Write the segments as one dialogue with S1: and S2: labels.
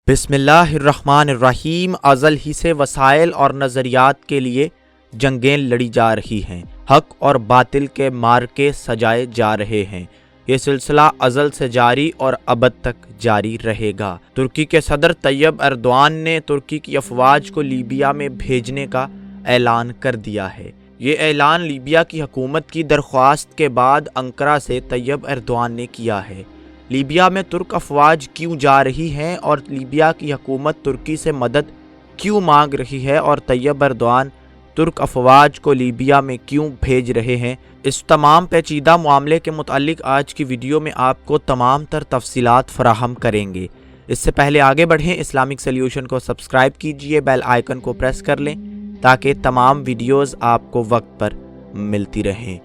S1: بسم اللہ الرحمن الرحیم۔ ازل ہی سے وسائل اور نظریات کے لیے جنگیں لڑی جا رہی ہیں، حق اور باطل کے مارکے سجائے جا رہے ہیں۔ یہ سلسلہ ازل سے جاری اور ابد تک جاری رہے گا۔ ترکی کے صدر طیب ایردوان نے ترکی کی افواج کو لیبیا میں بھیجنے کا اعلان کر دیا ہے۔ یہ اعلان لیبیا کی حکومت کی درخواست کے بعد انقرہ سے طیب ایردوان نے کیا ہے۔ لیبیا میں ترک افواج کیوں جا رہی ہیں اور لیبیا کی حکومت ترکی سے مدد کیوں مانگ رہی ہے اور طیب ایردوان ترک افواج کو لیبیا میں کیوں بھیج رہے ہیں، اس تمام پیچیدہ معاملے کے متعلق آج کی ویڈیو میں آپ کو تمام تر تفصیلات فراہم کریں گے۔ اس سے پہلے آگے بڑھیں، اسلامک سلیوشن کو سبسکرائب کیجئے، بیل آئیکن کو پریس کر لیں تاکہ تمام ویڈیوز آپ کو وقت پر ملتی رہیں۔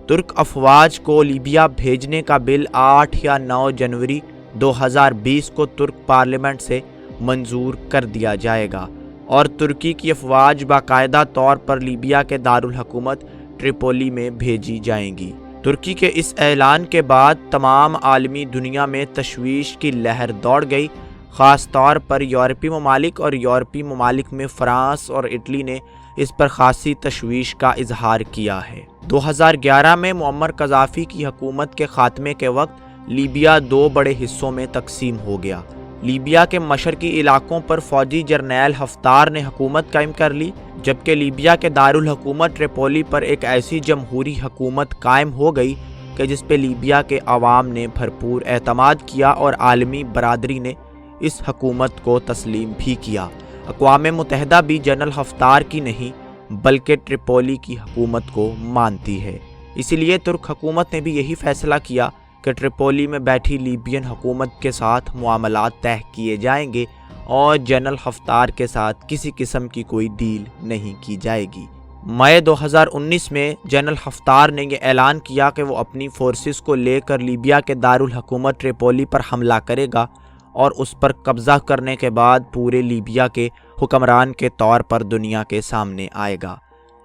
S1: ترک افواج کو لیبیا بھیجنے کا بل 8 یا 9 جنوری 2020 کو ترک پارلیمنٹ سے منظور کر دیا جائے گا اور ترکی کی افواج باقاعدہ طور پر لیبیا کے دارالحکومت ٹریپولی میں بھیجی جائیں گی۔ ترکی کے اس اعلان کے بعد تمام عالمی دنیا میں تشویش کی لہر دوڑ گئی، خاص طور پر یورپی ممالک اور یورپی ممالک میں فرانس اور اٹلی نے اس پر خاصی تشویش کا اظہار کیا ہے۔ 2011 میں معمر قذافی کی حکومت کے خاتمے کے وقت لیبیا 2 بڑے حصوں میں تقسیم ہو گیا۔ لیبیا کے مشرقی علاقوں پر فوجی جرنیل حفتار نے حکومت قائم کر لی، جبکہ لیبیا کے دارالحکومت ٹریپولی پر ایک ایسی جمہوری حکومت قائم ہو گئی کہ جس پہ لیبیا کے عوام نے بھرپور اعتماد کیا اور عالمی برادری نے اس حکومت کو تسلیم بھی کیا۔ اقوام متحدہ بھی جنرل حفتار کی نہیں بلکہ ٹریپولی کی حکومت کو مانتی ہے۔ اسی لیے ترک حکومت نے بھی یہی فیصلہ کیا کہ ٹریپولی میں بیٹھی لیبین حکومت کے ساتھ معاملات طے کیے جائیں گے اور جنرل حفتار کے ساتھ کسی قسم کی کوئی ڈیل نہیں کی جائے گی۔ مئی 2019 میں جنرل حفتار نے یہ اعلان کیا کہ وہ اپنی فورسز کو لے کر لیبیا کے دارالحکومت ٹریپولی پر حملہ کرے گا اور اس پر قبضہ کرنے کے بعد پورے لیبیا کے حکمران کے طور پر دنیا کے سامنے آئے گا۔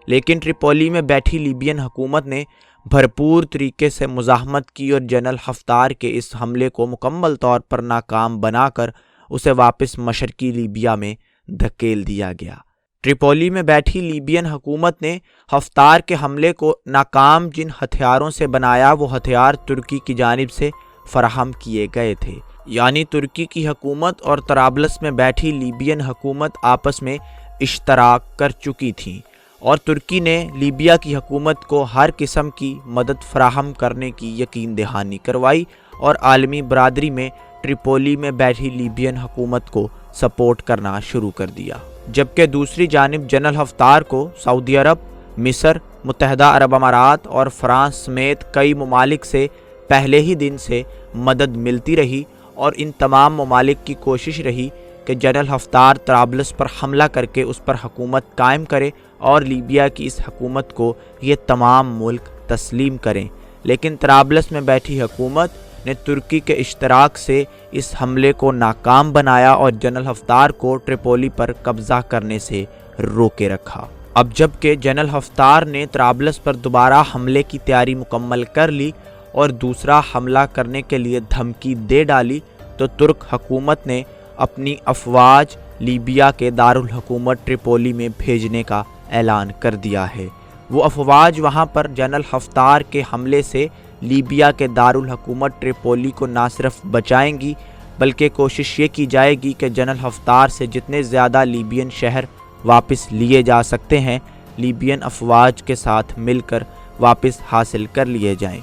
S1: لیکن ٹریپولی میں بیٹھی لیبین حکومت نے بھرپور طریقے سے مزاحمت کی اور جنرل حفتار کے اس حملے کو مکمل طور پر ناکام بنا کر اسے واپس مشرقی لیبیا میں دھکیل دیا گیا۔ ٹریپولی میں بیٹھی لیبین حکومت نے حفتار کے حملے کو ناکام جن ہتھیاروں سے بنایا وہ ہتھیار ترکی کی جانب سے فراہم کیے گئے تھے، یعنی ترکی کی حکومت اور طرابلس میں بیٹھی لیبین حکومت آپس میں اشتراک کر چکی تھیں اور ترکی نے لیبیا کی حکومت کو ہر قسم کی مدد فراہم کرنے کی یقین دہانی کروائی اور عالمی برادری میں ٹریپولی میں بیٹھی لیبین حکومت کو سپورٹ کرنا شروع کر دیا، جبکہ دوسری جانب جنرل حفتار کو سعودی عرب، مصر، متحدہ عرب امارات اور فرانس سمیت کئی ممالک سے پہلے ہی دن سے مدد ملتی رہی اور ان تمام ممالک کی کوشش رہی کہ جنرل حفتار طرابلس پر حملہ کر کے اس پر حکومت قائم کرے اور لیبیا کی اس حکومت کو یہ تمام ملک تسلیم کریں، لیکن طرابلس میں بیٹھی حکومت نے ترکی کے اشتراک سے اس حملے کو ناکام بنایا اور جنرل حفتار کو ٹریپولی پر قبضہ کرنے سے روکے رکھا۔ اب جب کہ جنرل حفتار نے طرابلس پر دوبارہ حملے کی تیاری مکمل کر لی اور دوسرا حملہ کرنے کے لیے دھمکی دے ڈالی تو ترک حکومت نے اپنی افواج لیبیا کے دارالحکومت ٹریپولی میں بھیجنے کا اعلان کر دیا ہے۔ وہ افواج وہاں پر جنرل حفتار کے حملے سے لیبیا کے دارالحکومت ٹریپولی کو نہ صرف بچائیں گی بلکہ کوشش یہ کی جائے گی کہ جنرل حفتار سے جتنے زیادہ لیبین شہر واپس لیے جا سکتے ہیں لیبین افواج کے ساتھ مل کر واپس حاصل کر لیے جائیں۔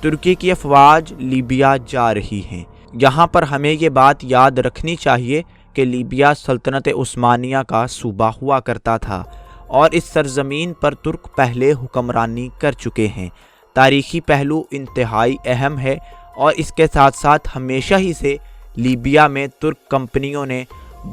S1: ترکی کی افواج لیبیا جا رہی ہیں۔ یہاں پر ہمیں یہ بات یاد رکھنی چاہیے کہ لیبیا سلطنت عثمانیہ کا صوبہ ہوا کرتا تھا اور اس سرزمین پر ترک پہلے حکمرانی کر چکے ہیں۔ تاریخی پہلو انتہائی اہم ہے اور اس کے ساتھ ساتھ ہمیشہ ہی سے لیبیا میں ترک کمپنیوں نے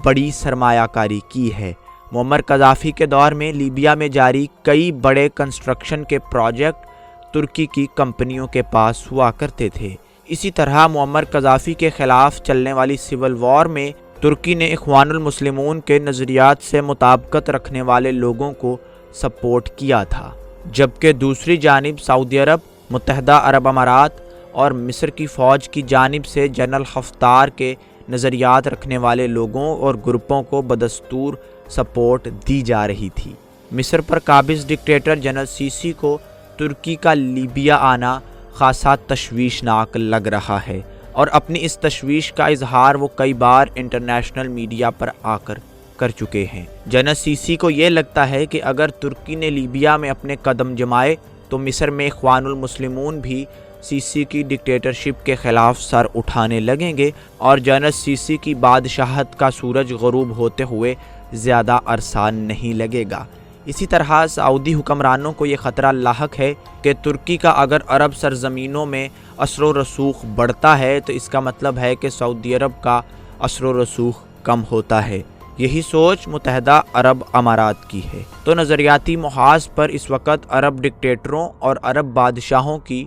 S1: بڑی سرمایہ کاری کی ہے۔ معمر قذافی کے دور میں لیبیا میں جاری کئی بڑے کنسٹرکشن کے پروجیکٹ ترکی کی کمپنیوں کے پاس ہوا کرتے تھے۔ اسی طرح معمر قذافی کے خلاف چلنے والی سول وار میں ترکی نے اخوان المسلمون کے نظریات سے مطابقت رکھنے والے لوگوں کو سپورٹ کیا تھا، جبکہ دوسری جانب سعودی عرب، متحدہ عرب امارات اور مصر کی فوج کی جانب سے جنرل حفتار کے نظریات رکھنے والے لوگوں اور گروپوں کو بدستور سپورٹ دی جا رہی تھی۔ مصر پر قابض ڈکٹیٹر جنرل سیسی کو ترکی کا لیبیا آنا خاصا تشویشناک لگ رہا ہے، اور اپنی اس تشویش کا اظہار وہ کئی بار انٹرنیشنل میڈیا پر آ کر چکے ہیں۔ جنرل سیسی کو یہ لگتا ہے کہ اگر ترکی نے لیبیا میں اپنے قدم جمائے تو مصر میں اخوان المسلمون بھی سیسی کی ڈکٹیٹرشپ کے خلاف سر اٹھانے لگیں گے، اور جنرل سیسی کی بادشاہت کا سورج غروب ہوتے ہوئے زیادہ عرصہ نہیں لگے گا۔ اسی طرح سعودی حکمرانوں کو یہ خطرہ لاحق ہے کہ ترکی کا اگر عرب سرزمینوں میں اثر و رسوخ بڑھتا ہے تو اس کا مطلب ہے کہ سعودی عرب کا اثر و رسوخ کم ہوتا ہے۔ یہی سوچ متحدہ عرب امارات کی ہے۔ تو نظریاتی محاذ پر اس وقت عرب ڈکٹیٹروں اور عرب بادشاہوں کی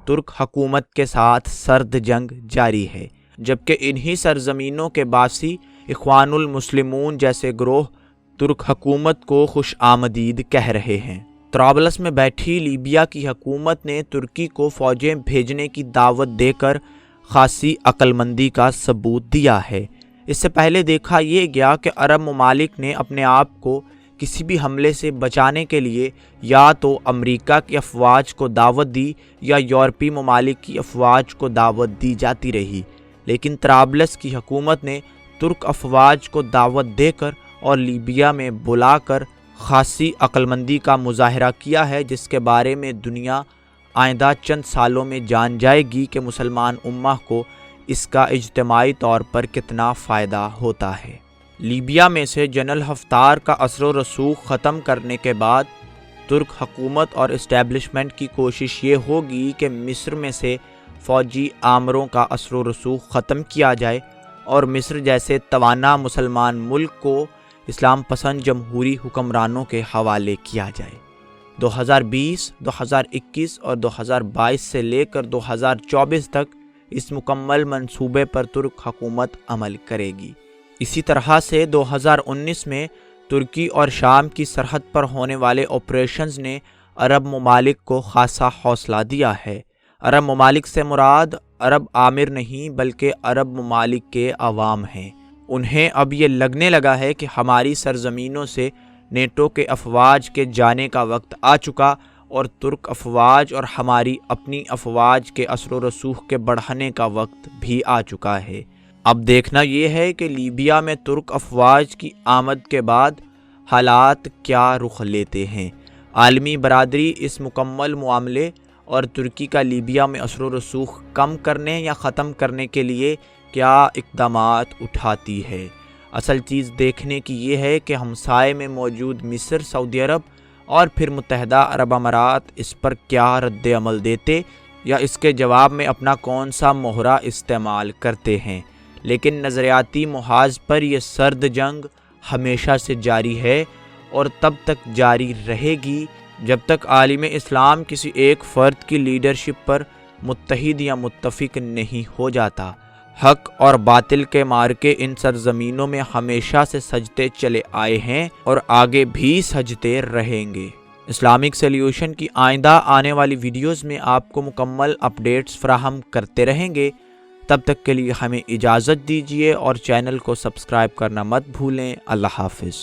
S1: ترک حکومت کے ساتھ سرد جنگ جاری ہے، جبکہ انہی سرزمینوں کے باسی اخوان المسلمون جیسے گروہ ترک حکومت کو خوش آمدید کہہ رہے ہیں۔ طرابلس میں بیٹھی لیبیا کی حکومت نے ترکی کو فوجیں بھیجنے کی دعوت دے کر خاصی عقل مندی کا ثبوت دیا ہے۔ اس سے پہلے دیکھا یہ گیا کہ عرب ممالک نے اپنے آپ کو کسی بھی حملے سے بچانے کے لیے یا تو امریکہ کی افواج کو دعوت دی یا یورپی ممالک کی افواج کو دعوت دی جاتی رہی، لیکن طرابلس کی حکومت نے ترک افواج کو دعوت دے کر اور لیبیا میں بلا کر خاصی عقل مندی کا مظاہرہ کیا ہے، جس کے بارے میں دنیا آئندہ چند سالوں میں جان جائے گی کہ مسلمان امہ کو اس کا اجتماعی طور پر کتنا فائدہ ہوتا ہے۔ لیبیا میں سے جنرل حفتار کا اثر و رسوخ ختم کرنے کے بعد ترک حکومت اور اسٹیبلشمنٹ کی کوشش یہ ہوگی کہ مصر میں سے فوجی آمروں کا اثر و رسوخ ختم کیا جائے اور مصر جیسے توانا مسلمان ملک کو اسلام پسند جمہوری حکمرانوں کے حوالے کیا جائے۔ 2020، 2021 اور 2022 سے لے کر 2024 تک اس مکمل منصوبے پر ترک حکومت عمل کرے گی۔ اسی طرح سے 2019 میں ترکی اور شام کی سرحد پر ہونے والے آپریشنز نے عرب ممالک کو خاصا حوصلہ دیا ہے۔ عرب ممالک سے مراد عرب آمر نہیں بلکہ عرب ممالک کے عوام ہیں۔ انہیں اب یہ لگنے لگا ہے کہ ہماری سرزمینوں سے نیٹو کے افواج کے جانے کا وقت آ چکا، اور ترک افواج اور ہماری اپنی افواج کے اثر و رسوخ کے بڑھنے کا وقت بھی آ چکا ہے۔ اب دیکھنا یہ ہے کہ لیبیا میں ترک افواج کی آمد کے بعد حالات کیا رخ لیتے ہیں۔ عالمی برادری اس مکمل معاملے اور ترکی کا لیبیا میں اثر و رسوخ کم کرنے یا ختم کرنے کے لیے کیا اقدامات اٹھاتی ہے۔ اصل چیز دیکھنے کی یہ ہے کہ ہمسائے میں موجود مصر، سعودی عرب اور پھر متحدہ عرب امارات اس پر کیا رد عمل دیتے یا اس کے جواب میں اپنا کون سا مہرہ استعمال کرتے ہیں۔ لیکن نظریاتی محاذ پر یہ سرد جنگ ہمیشہ سے جاری ہے اور تب تک جاری رہے گی جب تک عالم اسلام کسی ایک فرد کی لیڈرشپ پر متحد یا متفق نہیں ہو جاتا۔ حق اور باطل کے مارکے ان سرزمینوں میں ہمیشہ سے سجتے چلے آئے ہیں اور آگے بھی سجتے رہیں گے۔ اسلامک سلیوشن کی آئندہ آنے والی ویڈیوز میں آپ کو مکمل اپڈیٹس فراہم کرتے رہیں گے۔ تب تک کے لیے ہمیں اجازت دیجیے اور چینل کو سبسکرائب کرنا مت بھولیں۔ اللہ حافظ۔